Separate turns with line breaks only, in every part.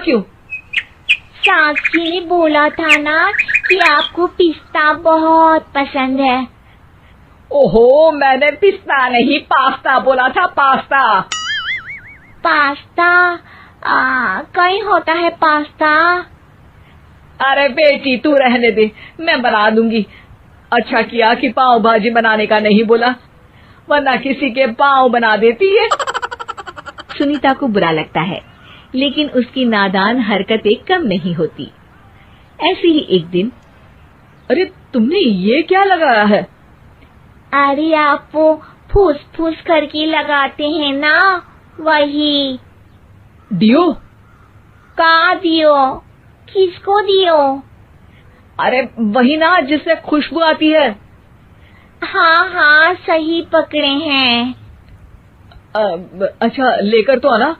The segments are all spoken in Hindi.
क्यों?
साक्षी ने बोला था ना कि आपको पिस्ता बहुत पसंद है।
ओहो, मैंने पिस्ता नहीं पास्ता बोला था, पास्ता।
पास्ता? कहीं होता है पास्ता?
अरे बेटी तू रहने दे, मैं बना दूंगी। अच्छा किया कि पाव भाजी बनाने का नहीं बोला, वरना किसी के पाव बना देती है।
सुनीता को बुरा लगता है, लेकिन उसकी नादान हरकतें कम नहीं होती। ऐसे ही एक दिन,
अरे तुमने ये क्या लगाया है?
अरे आप वो फूस फूस करके लगाते हैं ना, वही।
डियो?
का दियो? किसको दियो?
अरे वही ना जिससे खुशबू आती है।
हाँ हाँ, सही पकड़े हैं।
अच्छा लेकर तो आना।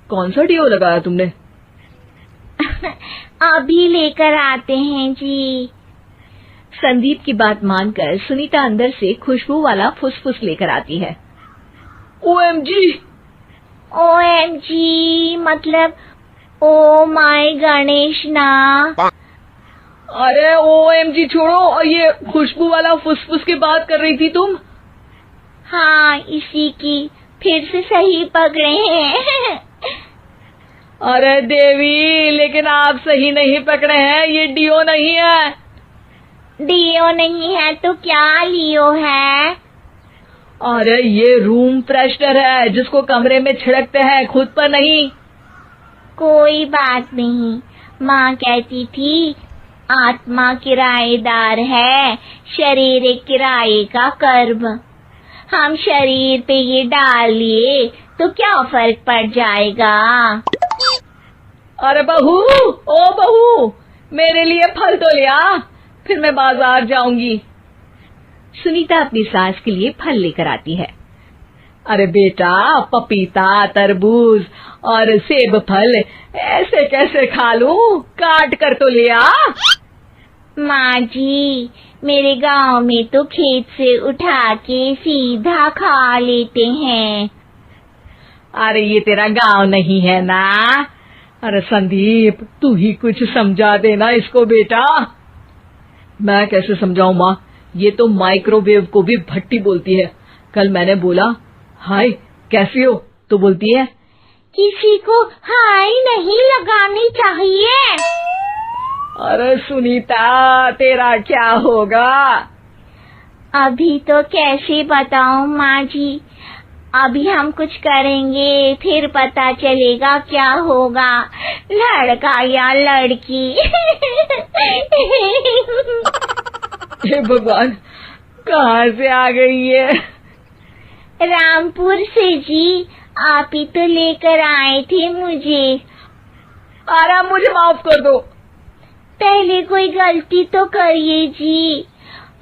कौन सा डियो लगाया तुमने?
अभी लेकर आते हैं जी।
संदीप की बात मानकर सुनीता अंदर से खुशबू वाला फुसफुस लेकर आती है।
ओएमजी!
ओएमजी मतलब ओ माय गणेश ना।
अरे ओएमजी छोड़ो, और ये खुशबू वाला फुसफुस की बात कर रही थी तुम?
हाँ, इसी की। फिर से सही पकड़े हैं।
अरे देवी, लेकिन आप सही नहीं पकड़े हैं, ये डियो नहीं है।
डियो नहीं है तो क्या लियो है?
अरे ये रूम फ्रेशनर है, जिसको कमरे में छिड़कते हैं, खुद पर नहीं।
कोई बात नहीं, माँ कहती थी आत्मा किराएदार है, शरीर एक किराए का कर्म। हम शरीर पे ये डाल लिए तो क्या फर्क पड़ जाएगा?
अरे बहू, ओ बहू, मेरे लिए फल तो ले आ, फिर मैं बाजार जाऊंगी।
सुनीता अपनी सास के लिए फल लेकर आती है।
अरे बेटा, पपीता, तरबूज और सेब फल ऐसे कैसे खा लूं? काट कर तो ले आ।
माँ जी, मेरे गांव में तो खेत से उठा के सीधा खा लेते हैं।
अरे ये तेरा गांव नहीं है ना। अरे संदीप, तू ही कुछ समझा देना इसको बेटा। मैं कैसे समझाऊं माँ, ये तो माइक्रोवेव को भी भट्टी बोलती है। कल मैंने बोला हाय कैसी हो, तो बोलती है
किसी को हाय नहीं लगानी चाहिए।
अरे सुनीता, तेरा क्या होगा?
अभी तो कैसे बताऊं माँ जी, अभी हम कुछ करेंगे फिर पता चलेगा क्या होगा, लड़का या लड़की।
हे भगवान, कहाँ से आ गई है?
रामपुर से जी, आप ही तो लेकर आए थे मुझे।
अरे मुझे माफ कर दो।
पहले कोई गलती तो करिए जी,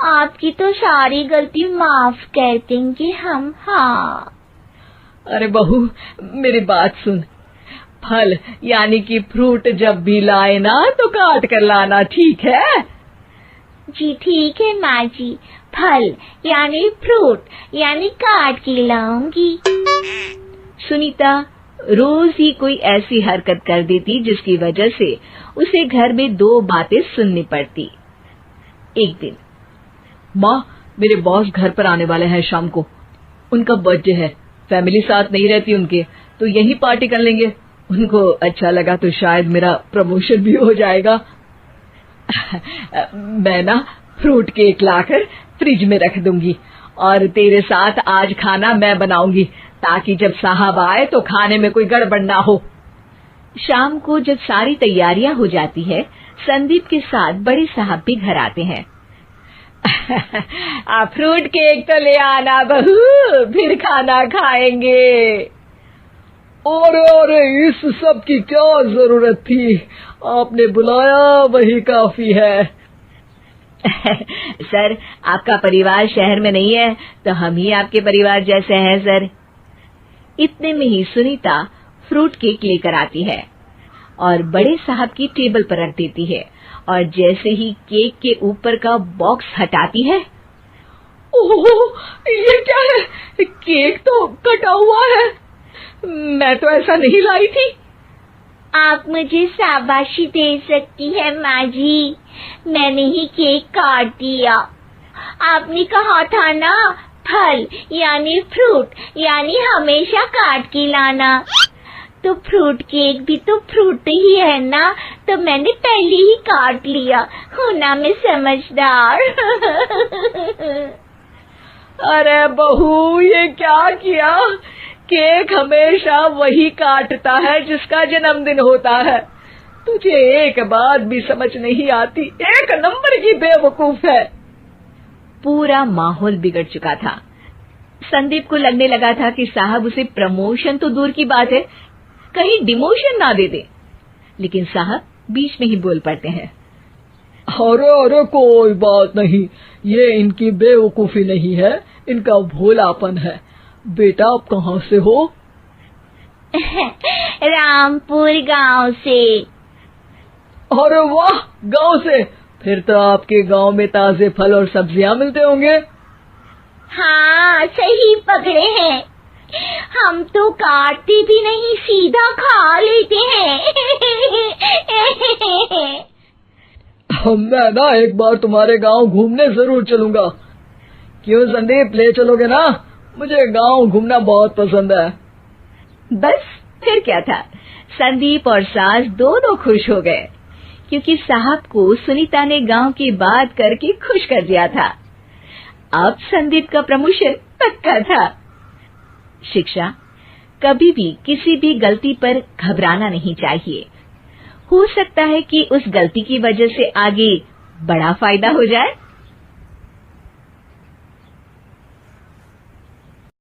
आपकी तो सारी गलती माफ कर देंगे हम। हाँ।
अरे बहू, मेरी बात सुन। फल यानी कि फ्रूट जब भी लाए ना तो काट कर लाना, ठीक है?
जी ठीक है माँ जी, फल यानी फ्रूट यानी काट के लाऊंगी।
सुनीता रोज ही कोई ऐसी हरकत कर देती जिसकी वजह से उसे घर में दो बातें सुननी पड़ती। एक दिन,
माँ, मेरे बॉस घर पर आने वाले हैं शाम को। उनका बर्थडे है, फैमिली साथ नहीं रहती उनके, तो यही पार्टी कर लेंगे। उनको अच्छा लगा तो शायद मेरा प्रमोशन भी हो जाएगा। मैं ना फ्रूट केक लाकर फ्रिज में रख दूंगी और तेरे साथ आज खाना मैं बनाऊंगी, ताकि जब साहब आए तो खाने में कोई गड़बड़ ना हो।
शाम को जब सारी तैयारियां हो जाती है, संदीप के साथ बड़े साहब भी घर आते हैं।
फ्रूट केक तो ले आना बहू, फिर खाना खाएंगे। और इस सब की क्या जरूरत थी? आपने बुलाया वही काफी है।
सर, आपका परिवार शहर में नहीं है तो हम ही आपके परिवार जैसे हैं सर। इतने में ही सुनीता फ्रूट केक लेकर आती है और बड़े साहब की टेबल पर रख देती है, और जैसे ही केक के ऊपर का बॉक्स हटाती है,
ओह, ये क्या है? केक तो कटा हुआ है। मैं तो ऐसा नहीं लाई थी।
आप मुझे शाबाशी दे सकती है माँ जी, मैंने ही केक काट दिया। आपने कहा था ना, फल यानी फ्रूट यानी हमेशा काट के लाना, तो फ्रूट केक भी तो फ्रूट ही है ना, तो मैंने पहले ही काट लिया। हूँ ना मैं समझदार।
अरे बहू, ये क्या किया? केक हमेशा वही काटता है जिसका जन्मदिन होता है। तुझे एक बात भी समझ नहीं आती, एक नंबर की बेवकूफ है।
पूरा माहौल बिगड़ चुका था। संदीप को लगने लगा था कि साहब उसे प्रमोशन तो दूर की बात है, कहीं डिमोशन ना दे दे। लेकिन साहब बीच में ही बोल पड़ते हैं।
अरे कोई बात नहीं, ये इनकी बेवकूफी नहीं है, इनका भोलापन है। बेटा आप कहाँ से हो?
रामपुर गांव से।
अरे वाह, गांव से? फिर तो आपके गांव में ताजे फल और सब्जियां मिलते होंगे।
हाँ, सही पकड़े हैं। हम तो काटते भी नहीं, सीधा खा लेते हैं।
मैं ना एक बार तुम्हारे गांव घूमने जरूर चलूंगा। क्यों संदीप, ले चलोगे ना? मुझे गांव घूमना बहुत पसंद है।
बस फिर क्या था, संदीप और सास दोनों खुश हो गए, क्योंकि साहब को सुनीता ने गांव की बात करके खुश कर दिया था। अब संदीप का प्रमोशन पक्का था। शिक्षा, कभी भी किसी भी गलती पर घबराना नहीं चाहिए। हो सकता है कि उस गलती की वजह से आगे बड़ा फायदा हो जाए।